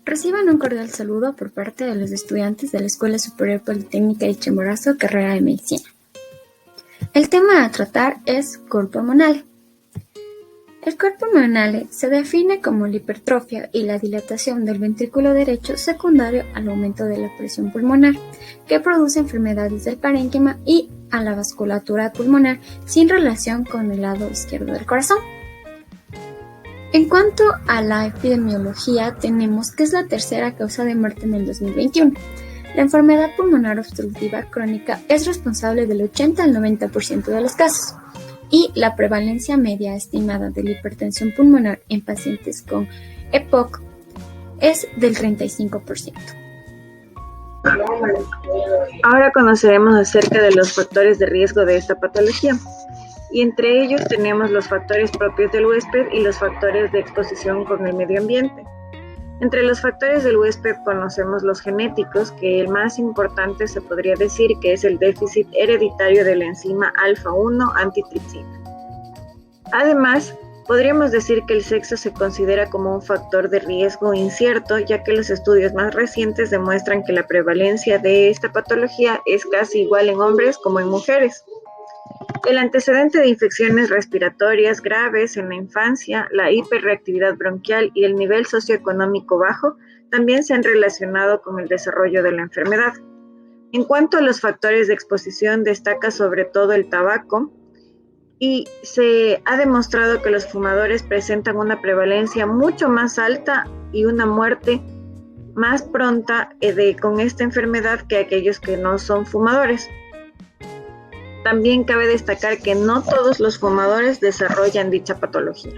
Reciban un cordial saludo por parte de los estudiantes de la Escuela Superior Politécnica de Chimborazo, carrera de Medicina. El tema a tratar es cuerpo pulmonar. El cuerpo pulmonar se define como la hipertrofia y la dilatación del ventrículo derecho secundario al aumento de la presión pulmonar, que produce enfermedades del parénquima y a la vasculatura pulmonar sin relación con el lado izquierdo del corazón. En cuanto a la epidemiología, tenemos que es la tercera causa de muerte en el 2021. La enfermedad pulmonar obstructiva crónica es responsable del 80 al 90% de los casos y la prevalencia media estimada de la hipertensión pulmonar en pacientes con EPOC es del 35%. Ahora conoceremos acerca de los factores de riesgo de esta patología. Y entre ellos tenemos los factores propios del huésped y los factores de exposición con el medio ambiente. Entre los factores del huésped conocemos los genéticos, que el más importante se podría decir que es el déficit hereditario de la enzima alfa-1 antitripsina. Además, podríamos decir que el sexo se considera como un factor de riesgo incierto, ya que los estudios más recientes demuestran que la prevalencia de esta patología es casi igual en hombres como en mujeres. El antecedente de infecciones respiratorias graves en la infancia, la hiperreactividad bronquial y el nivel socioeconómico bajo también se han relacionado con el desarrollo de la enfermedad. En cuanto a los factores de exposición, destaca sobre todo el tabaco y se ha demostrado que los fumadores presentan una prevalencia mucho más alta y una muerte más pronta con esta enfermedad que aquellos que no son fumadores. También cabe destacar que no todos los fumadores desarrollan dicha patología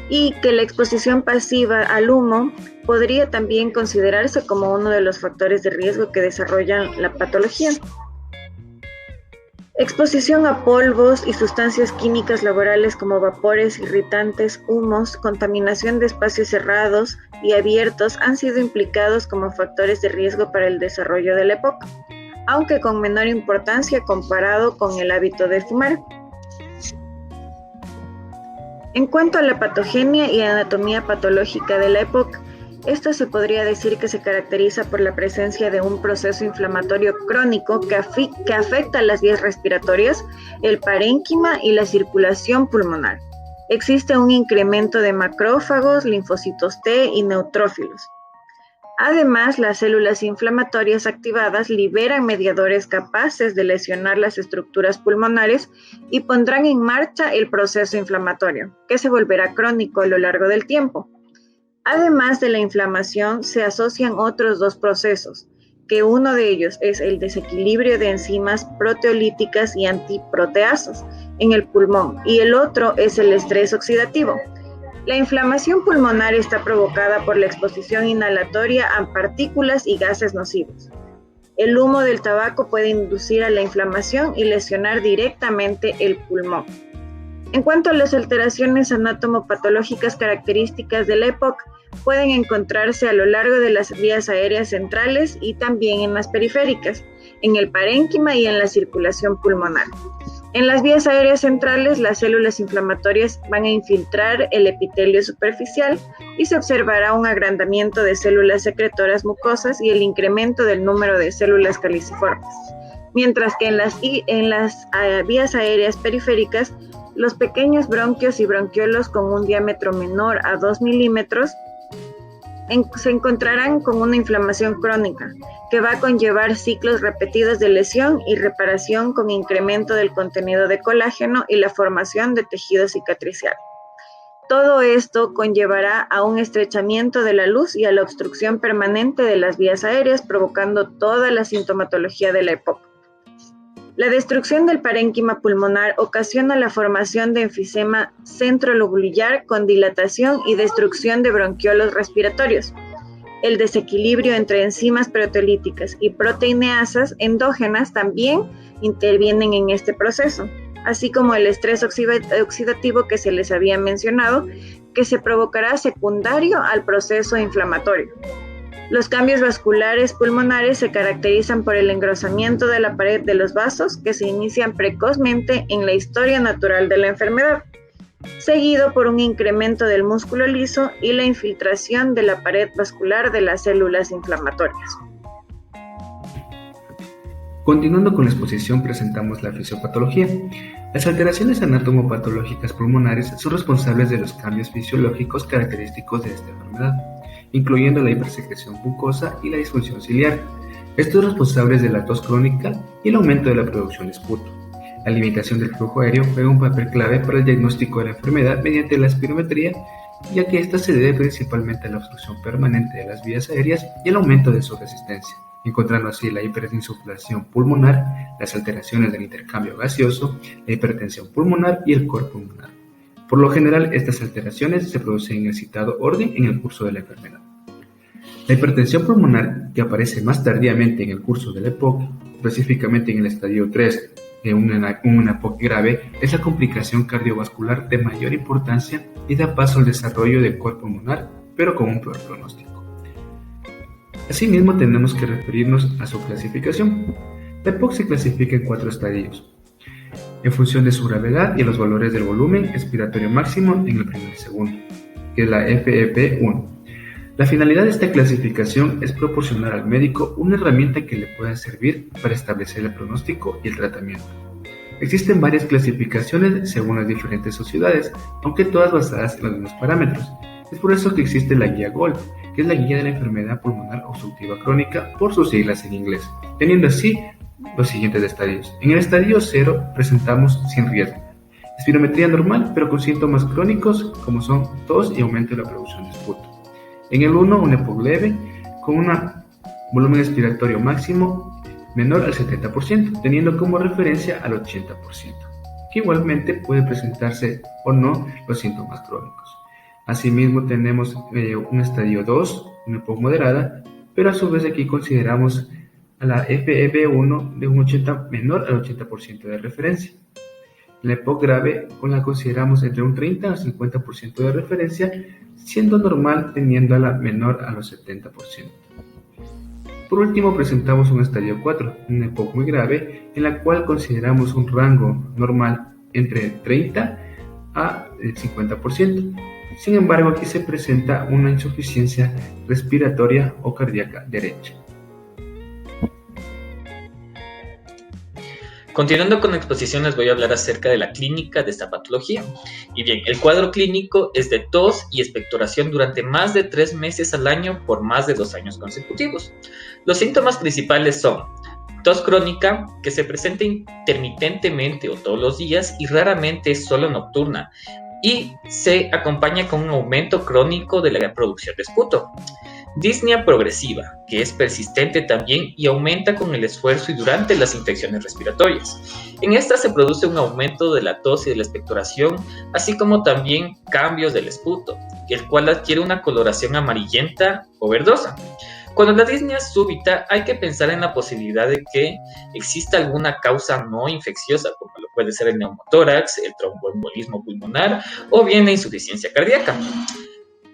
y que la exposición pasiva al humo podría también considerarse como uno de los factores de riesgo que desarrollan la patología. Exposición a polvos y sustancias químicas laborales como vapores, irritantes, humos, contaminación de espacios cerrados y abiertos han sido implicados como factores de riesgo para el desarrollo de la EPOC, aunque con menor importancia comparado con el hábito de fumar. En cuanto a la patogenia y anatomía patológica de la EPOC, esta se podría decir que se caracteriza por la presencia de un proceso inflamatorio crónico que afecta las vías respiratorias, el parénquima y la circulación pulmonar. Existe un incremento de macrófagos, linfocitos T y neutrófilos. Además, las células inflamatorias activadas liberan mediadores capaces de lesionar las estructuras pulmonares y pondrán en marcha el proceso inflamatorio, que se volverá crónico a lo largo del tiempo. Además de la inflamación, se asocian otros dos procesos, que uno de ellos es el desequilibrio de enzimas proteolíticas y antiproteasas en el pulmón, y el otro es el estrés oxidativo. La inflamación pulmonar está provocada por la exposición inhalatoria a partículas y gases nocivos. El humo del tabaco puede inducir a la inflamación y lesionar directamente el pulmón. En cuanto a las alteraciones anatomopatológicas características de la EPOC, pueden encontrarse a lo largo de las vías aéreas centrales y también en las periféricas, en el parénquima y en la circulación pulmonar. En las vías aéreas centrales, las células inflamatorias van a infiltrar el epitelio superficial y se observará un agrandamiento de células secretoras mucosas y el incremento del número de células caliciformes. Mientras que en las vías aéreas periféricas, los pequeños bronquios y bronquiolos con un diámetro menor a 2 milímetros se encontrarán con una inflamación crónica que va a conllevar ciclos repetidos de lesión y reparación con incremento del contenido de colágeno y la formación de tejido cicatricial. Todo esto conllevará a un estrechamiento de la luz y a la obstrucción permanente de las vías aéreas, provocando toda la sintomatología de la EPOC. La destrucción del parénquima pulmonar ocasiona la formación de enfisema centrolobular con dilatación y destrucción de bronquiolos respiratorios. El desequilibrio entre enzimas proteolíticas y proteineasas endógenas también intervienen en este proceso, así como el estrés oxidativo que se les había mencionado, que se provocará secundario al proceso inflamatorio. Los cambios vasculares pulmonares se caracterizan por el engrosamiento de la pared de los vasos que se inician precozmente en la historia natural de la enfermedad. seguido por un incremento del músculo liso y la infiltración de la pared vascular de las células inflamatorias. Continuando con la exposición, presentamos la fisiopatología. Las alteraciones anatomopatológicas pulmonares son responsables de los cambios fisiológicos característicos de esta enfermedad, incluyendo la hipersecreción mucosa y la disfunción ciliar. Estos responsables de la tos crónica y el aumento de la producción de esputo. La limitación del flujo aéreo juega un papel clave para el diagnóstico de la enfermedad mediante la espirometría, ya que esta se debe principalmente a la obstrucción permanente de las vías aéreas y el aumento de su resistencia, encontrando así la hiperinsuflación pulmonar, las alteraciones del intercambio gaseoso, la hipertensión pulmonar y el cor pulmonar. Por lo general, estas alteraciones se producen en el citado orden en el curso de la enfermedad. La hipertensión pulmonar, que aparece más tardíamente en el curso de la EPOC, específicamente en el estadio 3 de una EPOC grave, es la complicación cardiovascular de mayor importancia y da paso al desarrollo del cor pulmonar, pero con un peor pronóstico. Asimismo, tenemos que referirnos a su clasificación. La EPOC se clasifica en 4 estadios, en función de su gravedad y los valores del volumen expiratorio máximo en el primer y segundo, que es la FEP1. La finalidad de esta clasificación es proporcionar al médico una herramienta que le pueda servir para establecer el pronóstico y el tratamiento. Existen varias clasificaciones según las diferentes sociedades, aunque todas basadas en los mismos parámetros. Es por eso que existe la guía GOLD, que es la guía de la enfermedad pulmonar obstructiva crónica por sus siglas en inglés, teniendo así los siguientes estadios. En el estadio 0 presentamos sin riesgo, espirometría normal pero con síntomas crónicos como son tos y aumento de la producción de esputo. En el 1, un EPOC leve con un volumen expiratorio máximo menor al 70%, teniendo como referencia al 80%, que igualmente puede presentarse o no los síntomas crónicos. Asimismo tenemos un estadio 2, una EPOC moderada, pero a su vez aquí consideramos a la FEB1 de un 80 menor al 80% de referencia. La EPOC grave la consideramos entre un 30 al 50% de referencia, siendo normal teniéndola menor a los 70%. Por último presentamos un estadio 4, una EPOC muy grave, en la cual consideramos un rango normal entre 30 a 50%. Sin embargo, aquí se presenta una insuficiencia respiratoria o cardíaca derecha. Continuando con la exposición, les voy a hablar acerca de la clínica de esta patología. Y bien, el cuadro clínico es de tos y expectoración durante más de 3 meses al año por más de 2 años consecutivos. Los síntomas principales son tos crónica, que se presenta intermitentemente o todos los días y raramente es solo nocturna, y se acompaña con un aumento crónico de la producción de esputo. Disnea progresiva, que es persistente también y aumenta con el esfuerzo y durante las infecciones respiratorias. En esta se produce un aumento de la tos y de la expectoración, así como también cambios del esputo, el cual adquiere una coloración amarillenta o verdosa. Cuando la disnea es súbita, hay que pensar en la posibilidad de que exista alguna causa no infecciosa, como lo puede ser el neumotórax, el tromboembolismo pulmonar o bien la insuficiencia cardíaca.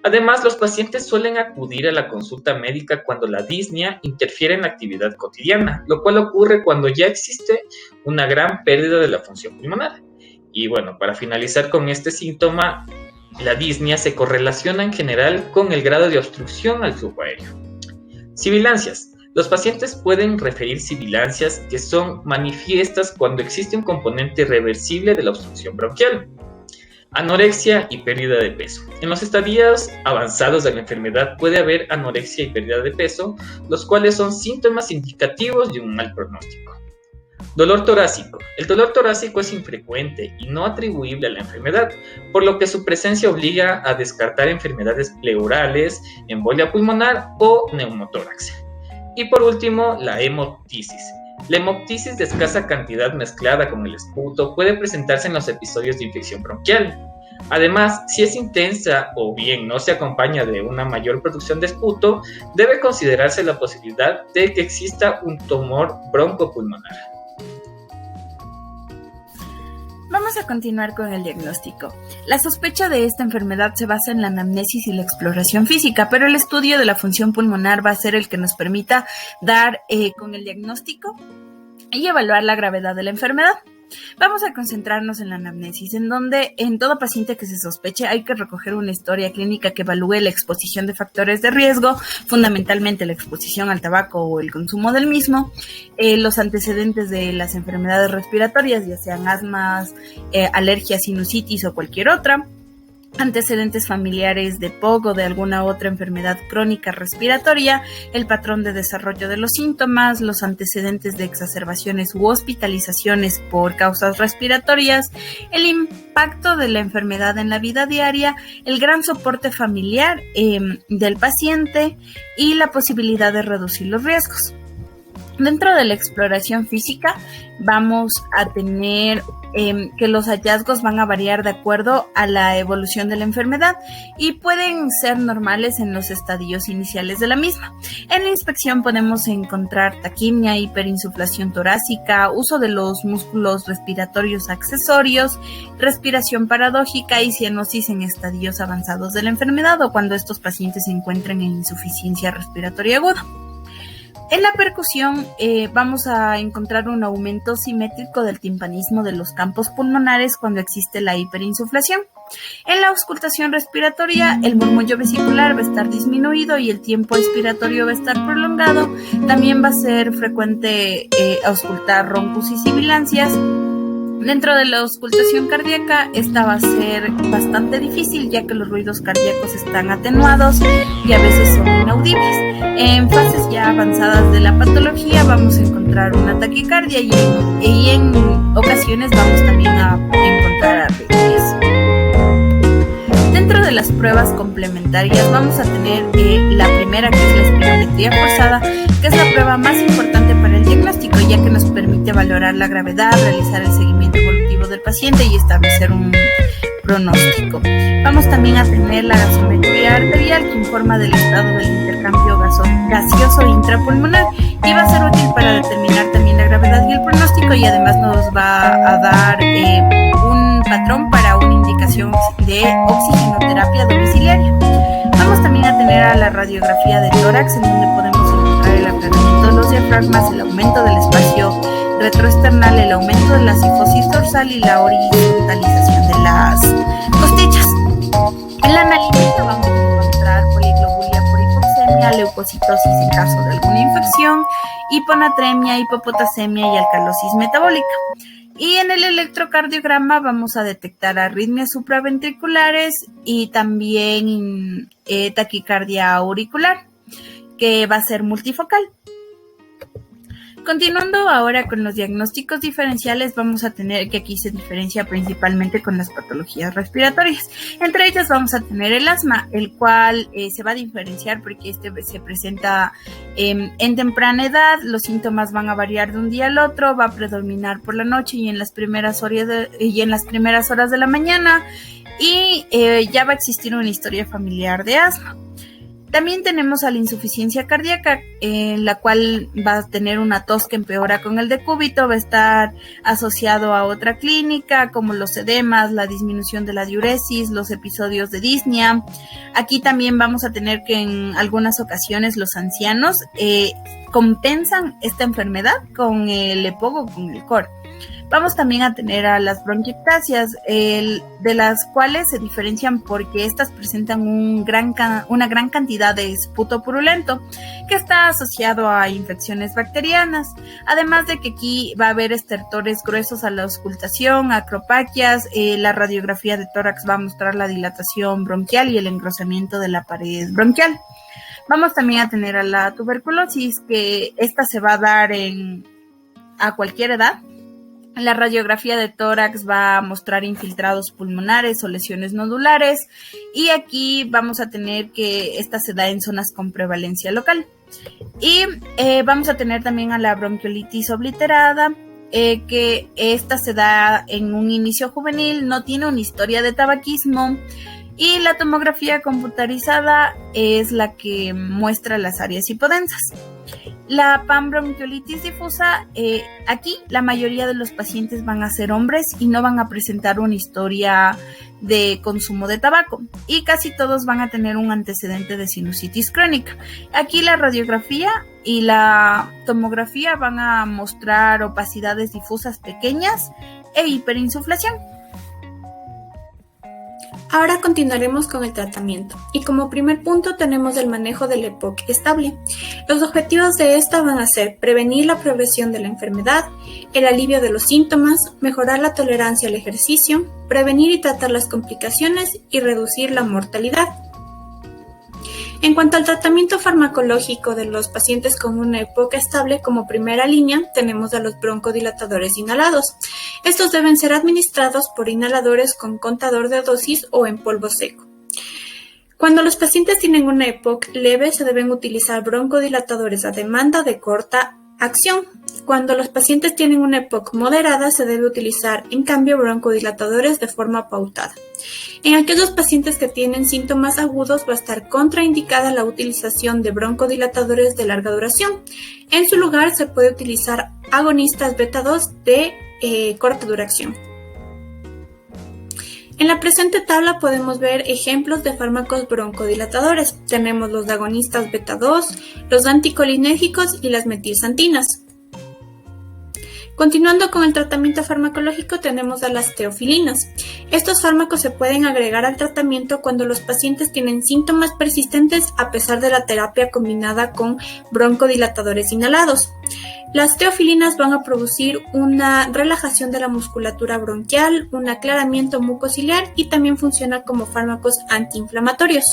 Además, los pacientes suelen acudir a la consulta médica cuando la disnea interfiere en la actividad cotidiana, lo cual ocurre cuando ya existe una gran pérdida de la función pulmonar. Y bueno, para finalizar con este síntoma, la disnea se correlaciona en general con el grado de obstrucción al flujo aéreo. Sibilancias. Los pacientes pueden referir sibilancias que son manifiestas cuando existe un componente reversible de la obstrucción bronquial. Anorexia y pérdida de peso. En los estadios avanzados de la enfermedad puede haber anorexia y pérdida de peso, los cuales son síntomas indicativos de un mal pronóstico. Dolor torácico. El dolor torácico es infrecuente y no atribuible a la enfermedad, por lo que su presencia obliga a descartar enfermedades pleurales, embolia pulmonar o neumotórax. Y por último, la hemoptisis. La hemoptisis de escasa cantidad mezclada con el esputo puede presentarse en los episodios de infección bronquial. Además, si es intensa o bien no se acompaña de una mayor producción de esputo, debe considerarse la posibilidad de que exista un tumor broncopulmonar. Vamos a continuar con el diagnóstico. La sospecha de esta enfermedad se basa en la anamnesis y la exploración física, pero el estudio de la función pulmonar va a ser el que nos permita dar con el diagnóstico y evaluar la gravedad de la enfermedad. Vamos a concentrarnos en la anamnesis, en donde en todo paciente que se sospeche hay que recoger una historia clínica que evalúe la exposición de factores de riesgo, fundamentalmente la exposición al tabaco o el consumo del mismo, los antecedentes de las enfermedades respiratorias, ya sean asmas, alergias, sinusitis o cualquier otra, antecedentes familiares de POC o de alguna otra enfermedad crónica respiratoria, el patrón de desarrollo de los síntomas, los antecedentes de exacerbaciones u hospitalizaciones por causas respiratorias, el impacto de la enfermedad en la vida diaria, el gran soporte familiar del paciente y la posibilidad de reducir los riesgos. Dentro de la exploración física vamos a tener que los hallazgos van a variar de acuerdo a la evolución de la enfermedad y pueden ser normales en los estadios iniciales de la misma. En la inspección podemos encontrar taquimia, hiperinsuflación torácica, uso de los músculos respiratorios accesorios, respiración paradójica y cianosis en estadios avanzados de la enfermedad o cuando estos pacientes se encuentran en insuficiencia respiratoria aguda. En la percusión vamos a encontrar un aumento simétrico del timpanismo de los campos pulmonares cuando existe la hiperinsuflación. En la auscultación respiratoria, el murmullo vesicular va a estar disminuido y el tiempo expiratorio va a estar prolongado. También va a ser frecuente auscultar roncos y sibilancias. Dentro de la auscultación cardíaca, esta va a ser bastante difícil ya que los ruidos cardíacos están atenuados y a veces son inaudibles. En fases ya avanzadas de la patología vamos a encontrar una taquicardia y en ocasiones vamos también a encontrar arritmias. Dentro de las pruebas complementarias vamos a tener la primera, que es la espirometría forzada, que es la prueba más importante para el diagnóstico, ya que nos permite valorar la gravedad, realizar el seguimiento evolutivo del paciente y establecer un pronóstico. Vamos también a tener la gasometría arterial, que informa del estado del intercambio gaseoso intrapulmonar y va a ser útil para determinar también la gravedad y el pronóstico, y además nos va a dar un patrón para una indicación de oxigenoterapia domiciliaria. Vamos también a tener a la radiografía de tórax, en donde podemos encontrar el aplanamiento de los diafragmas, el aumento del espacio retroesternal, el aumento de la sifosis dorsal y la horizontalización de las costillas. En la analítica vamos a encontrar poliglobulia por hipoxemia, leucocitosis en caso de alguna infección, hiponatremia, hipopotasemia y alcalosis metabólica. Y en el electrocardiograma vamos a detectar arritmias supraventriculares y también taquicardia auricular, que va a ser multifocal. Continuando ahora con los diagnósticos diferenciales, vamos a tener que aquí se diferencia principalmente con las patologías respiratorias. Entre ellas vamos a tener el asma, el cual se va a diferenciar porque se presenta en temprana edad. Los síntomas van a variar de un día al otro, va a predominar por la noche y en las primeras horas de la mañana, y ya va a existir una historia familiar de asma. También tenemos a la insuficiencia cardíaca, la cual va a tener una tos que empeora con el decúbito, va a estar asociado a otra clínica como los edemas, la disminución de la diuresis, los episodios de disnea. Aquí también vamos a tener que en algunas ocasiones los ancianos compensan esta enfermedad con el EPOC o con el COR. Vamos también a tener a las bronquiectasias, de las cuales se diferencian porque estas presentan una gran cantidad de esputo purulento que está asociado a infecciones bacterianas. Además de que aquí va a haber estertores gruesos a la auscultación, acropaquias, la radiografía de tórax va a mostrar la dilatación bronquial y el engrosamiento de la pared bronquial. Vamos también a tener a la tuberculosis, que esta se va a dar a cualquier edad. La radiografía de tórax va a mostrar infiltrados pulmonares o lesiones nodulares, y aquí vamos a tener que esta se da en zonas con prevalencia local. Y vamos a tener también a la bronquiolitis obliterada, que esta se da en un inicio juvenil, no tiene una historia de tabaquismo, y la tomografía computarizada es la que muestra las áreas hipodensas. La panbronquiolitis difusa, aquí la mayoría de los pacientes van a ser hombres y no van a presentar una historia de consumo de tabaco, y casi todos van a tener un antecedente de sinusitis crónica. Aquí la radiografía y la tomografía van a mostrar opacidades difusas pequeñas e hiperinsuflación. Ahora continuaremos con el tratamiento y como primer punto tenemos el manejo del EPOC estable. Los objetivos de esta van a ser prevenir la progresión de la enfermedad, el alivio de los síntomas, mejorar la tolerancia al ejercicio, prevenir y tratar las complicaciones y reducir la mortalidad. En cuanto al tratamiento farmacológico de los pacientes con una EPOC estable, como primera línea tenemos a los broncodilatadores inhalados. Estos deben ser administrados por inhaladores con contador de dosis o en polvo seco. Cuando los pacientes tienen una EPOC leve, se deben utilizar broncodilatadores a demanda de corta acción. Cuando los pacientes tienen una EPOC moderada, se debe utilizar, en cambio, broncodilatadores de forma pautada. En aquellos pacientes que tienen síntomas agudos, va a estar contraindicada la utilización de broncodilatadores de larga duración. En su lugar, se puede utilizar agonistas beta-2 de corta duración. En la presente tabla podemos ver ejemplos de fármacos broncodilatadores. Tenemos los agonistas beta-2, los anticolinérgicos y las metilsantinas. Continuando con el tratamiento farmacológico tenemos a las teofilinas. Estos fármacos se pueden agregar al tratamiento cuando los pacientes tienen síntomas persistentes a pesar de la terapia combinada con broncodilatadores inhalados. Las teofilinas van a producir una relajación de la musculatura bronquial, un aclaramiento mucociliar y también funcionan como fármacos antiinflamatorios.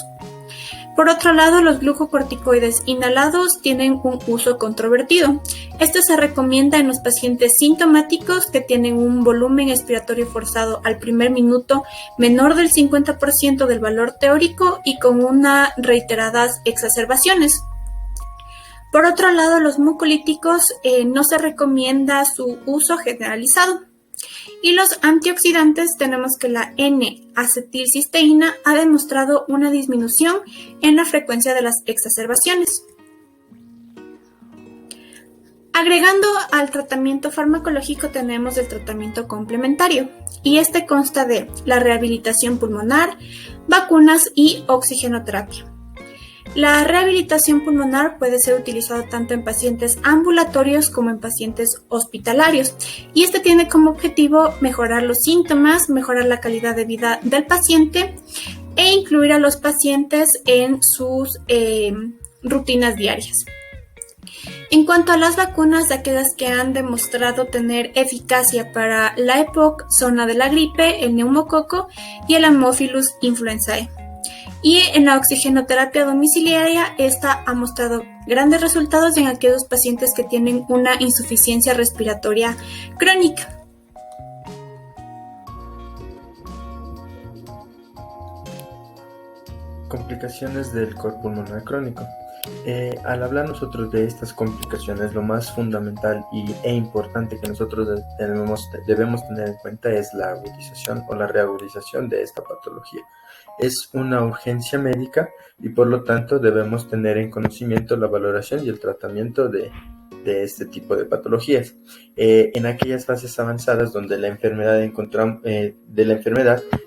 Por otro lado, los glucocorticoides inhalados tienen un uso controvertido. Esto se recomienda en los pacientes sintomáticos que tienen un volumen expiratorio forzado al primer minuto menor del 50% del valor teórico y con unas reiteradas exacerbaciones. Por otro lado, los mucolíticos no se recomienda su uso generalizado. Y los antioxidantes tenemos que la N-acetilcisteína ha demostrado una disminución en la frecuencia de las exacerbaciones. Agregando al tratamiento farmacológico tenemos el tratamiento complementario y este consta de la rehabilitación pulmonar, vacunas y oxigenoterapia. La rehabilitación pulmonar puede ser utilizada tanto en pacientes ambulatorios como en pacientes hospitalarios y este tiene como objetivo mejorar los síntomas, mejorar la calidad de vida del paciente e incluir a los pacientes en sus rutinas diarias. En cuanto a las vacunas, aquellas que han demostrado tener eficacia para la EPOC son la de la gripe, el neumococo y el Haemophilus influenzae. Y en la oxigenoterapia domiciliaria, esta ha mostrado grandes resultados en aquellos pacientes que tienen una insuficiencia respiratoria crónica. Complicaciones del cor pulmonar crónico. Al hablar nosotros de estas complicaciones, lo más fundamental e importante que nosotros debemos tener en cuenta es la agudización o la reagudización de esta patología. Es una urgencia médica y por lo tanto debemos tener en conocimiento la valoración y el tratamiento de este tipo de patologías. En aquellas fases avanzadas donde la enfermedad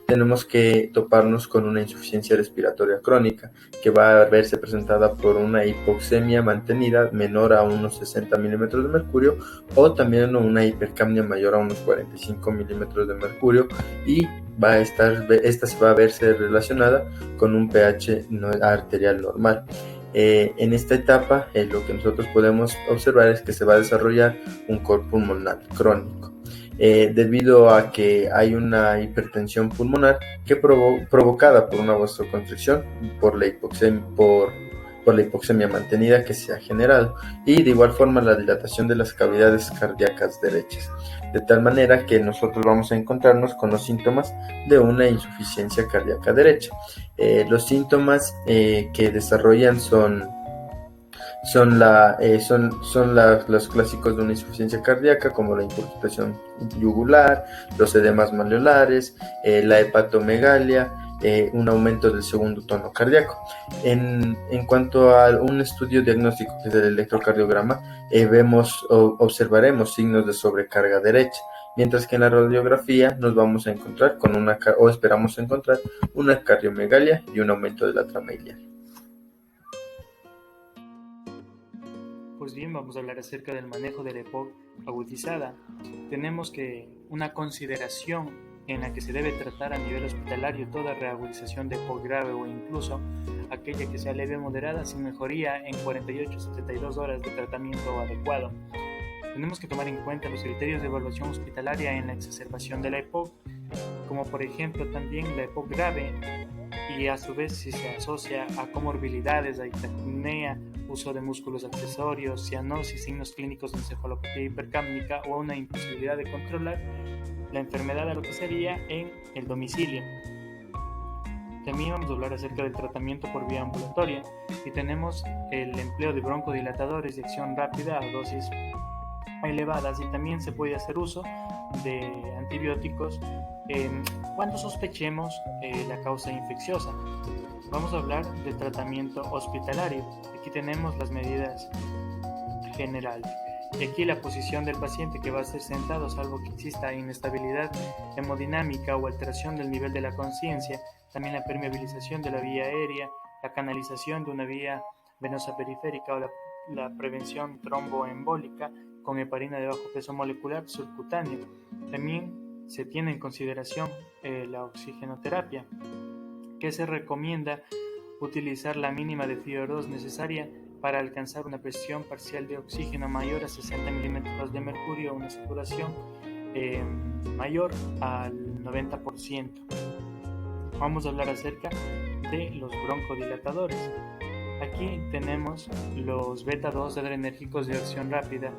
tenemos que toparnos con una insuficiencia respiratoria crónica que va a verse presentada por una hipoxemia mantenida menor a unos 60 milímetros de mercurio o también una hipercapnia mayor a unos 45 milímetros de mercurio y esta se va a verse relacionada con un pH arterial normal. En esta etapa lo que nosotros podemos observar es que se va a desarrollar un cor pulmonar crónico debido a que hay una hipertensión pulmonar que provocada por una vasoconstricción por la hipoxemia mantenida que se ha generado y de igual forma la dilatación de las cavidades cardíacas derechas, de tal manera que nosotros vamos a encontrarnos con los síntomas de una insuficiencia cardíaca derecha. Los síntomas que desarrollan son los clásicos de una insuficiencia cardíaca como la incurgitación yugular, los edemas malleolares, la hepatomegalia, un aumento del segundo tono cardíaco. En cuanto a un estudio diagnóstico que es el electrocardiograma, observaremos signos de sobrecarga derecha, mientras que en la radiografía nos vamos a encontrar esperamos encontrar una cardiomegalia y un aumento de la trama iliar. Pues bien, vamos a hablar acerca del manejo del EPOC agudizada, tenemos que una consideración en la que se debe tratar a nivel hospitalario toda reagudización de EPOC grave o incluso aquella que sea leve o moderada sin mejoría en 48 a 72 horas de tratamiento adecuado. Tenemos que tomar en cuenta los criterios de evaluación hospitalaria en la exacerbación de la EPOC, como por ejemplo también la EPOC grave, y a su vez si se asocia a comorbilidades, a hiperapnea, uso de músculos accesorios, cianosis, signos clínicos de encefalopatía hipercápnica o una imposibilidad de controlar la enfermedad a lo que sería en el domicilio. También vamos a hablar acerca del tratamiento por vía ambulatoria y tenemos el empleo de broncodilatadores de acción rápida a dosis elevadas, y también se puede hacer uso de antibióticos cuando sospechemos la causa infecciosa. Vamos a hablar del tratamiento hospitalario. Aquí tenemos las medidas generales. Y aquí la posición del paciente, que va a ser sentado salvo que exista inestabilidad hemodinámica o alteración del nivel de la conciencia, también la permeabilización de la vía aérea, la canalización de una vía venosa periférica o la prevención tromboembólica con heparina de bajo peso molecular subcutáneo. También se tiene en consideración la oxigenoterapia, que se recomienda utilizar la mínima de FiO2 necesaria para alcanzar una presión parcial de oxígeno mayor a 60 milímetros de mercurio, una saturación mayor al 90%. Vamos a hablar acerca de los broncodilatadores. Aquí tenemos los beta-2 adrenérgicos de acción rápida,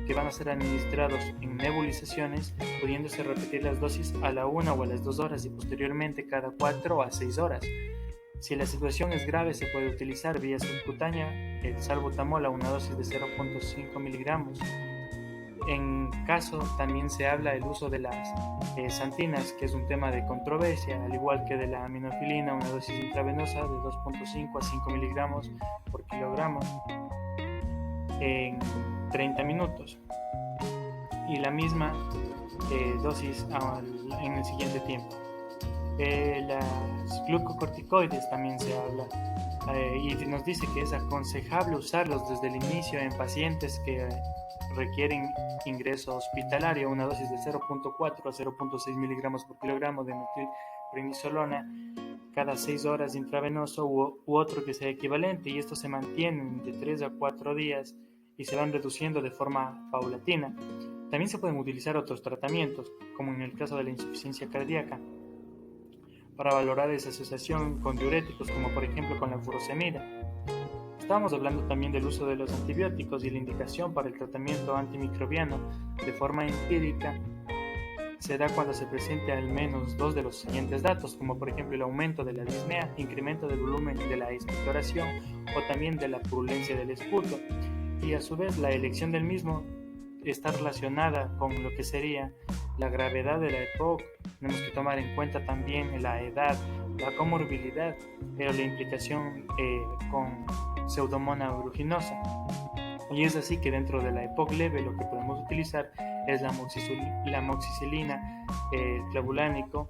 que van a ser administrados en nebulizaciones, pudiéndose repetir las dosis a la 1 o a las 2 horas y posteriormente cada 4 a 6 horas. Si la situación es grave, se puede utilizar vía subcutánea el salbutamol a una dosis de 0.5 miligramos. En caso también se habla del uso de las santinas, que es un tema de controversia, al igual que de la aminofilina, una dosis intravenosa de 2.5 a 5 miligramos por kilogramo en 30 minutos, y la misma dosis en el siguiente tiempo. Las glucocorticoides también se habla, y nos dice que es aconsejable usarlos desde el inicio en pacientes que requieren ingreso hospitalario, una dosis de 0.4 a 0.6 miligramos por kilogramo de metilprednisolona cada 6 horas intravenoso u otro que sea equivalente, y estos se mantienen de 3 a 4 días y se van reduciendo de forma paulatina. También se pueden utilizar otros tratamientos, como en el caso de la insuficiencia cardíaca, para valorar esa asociación con diuréticos, como por ejemplo con la furosemida. Estamos hablando también del uso de los antibióticos y la indicación para el tratamiento antimicrobiano de forma empírica se da cuando se presente al menos dos de los siguientes datos, como por ejemplo el aumento de la disnea, incremento del volumen de la expectoración o también de la purulencia del esputo, y a su vez la elección del mismo está relacionada con lo que sería la gravedad de la EPOC. Tenemos que tomar en cuenta también la edad, la comorbilidad, pero la implicación con Pseudomonas aeruginosa. Y es así que dentro de la EPOC leve lo que podemos utilizar es la amoxicilina, el clavulánico,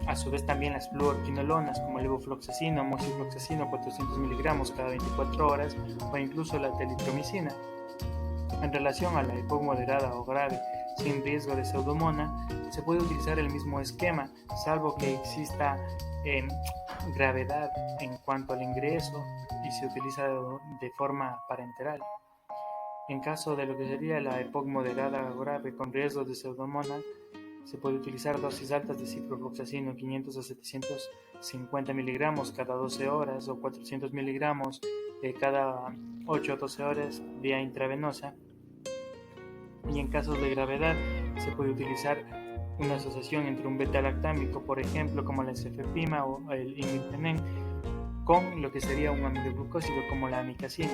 a su vez también las fluorquinolonas como el levofloxacino, moxifloxacino 400 miligramos cada 24 horas, o incluso la telitromicina. En relación a la EPOC moderada o grave sin riesgo de pseudomona, se puede utilizar el mismo esquema, salvo que exista gravedad en cuanto al ingreso y se utiliza de forma parenteral. En caso de lo que sería la EPOC moderada o grave con riesgo de pseudomona, se puede utilizar dosis altas de ciprofloxacino 500 a 750 miligramos cada 12 horas o 400 miligramos cada 8 a 12 horas vía intravenosa. Y en casos de gravedad se puede utilizar una asociación entre un beta-lactámico, por ejemplo, como la cefepima o el imipenem, con lo que sería un amidoglucósido como la amicacina.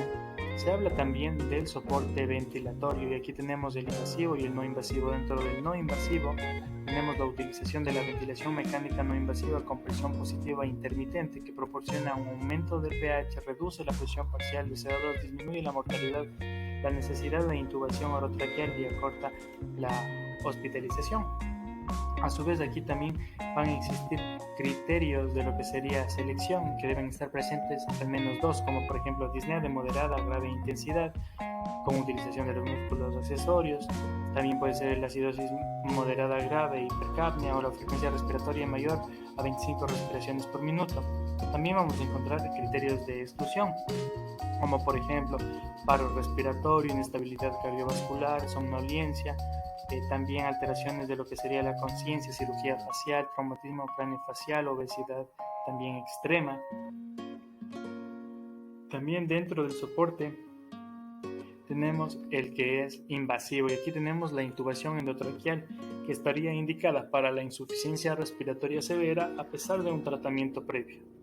Se habla también del soporte ventilatorio, y aquí tenemos el invasivo y el no invasivo. Dentro del no invasivo tenemos la utilización de la ventilación mecánica no invasiva con presión positiva intermitente, que proporciona un aumento del pH, reduce la presión parcial de CO2, disminuye la mortalidad, la necesidad de intubación orotraqueal y acorta la hospitalización. A su vez, aquí también van a existir criterios de lo que sería selección, que deben estar presentes al menos 2, como por ejemplo disnea de moderada a grave intensidad, con utilización de los músculos accesorios. También puede ser la acidosis moderada grave, hipercapnia o la frecuencia respiratoria mayor a 25 respiraciones por minuto. También vamos a encontrar criterios de exclusión, como por ejemplo paro respiratorio, inestabilidad cardiovascular, somnolencia, también alteraciones de lo que sería la conciencia, cirugía facial, traumatismo craneofacial, obesidad también extrema. También dentro del soporte tenemos el que es invasivo, y aquí tenemos la intubación endotraqueal, que estaría indicada para la insuficiencia respiratoria severa a pesar de un tratamiento previo.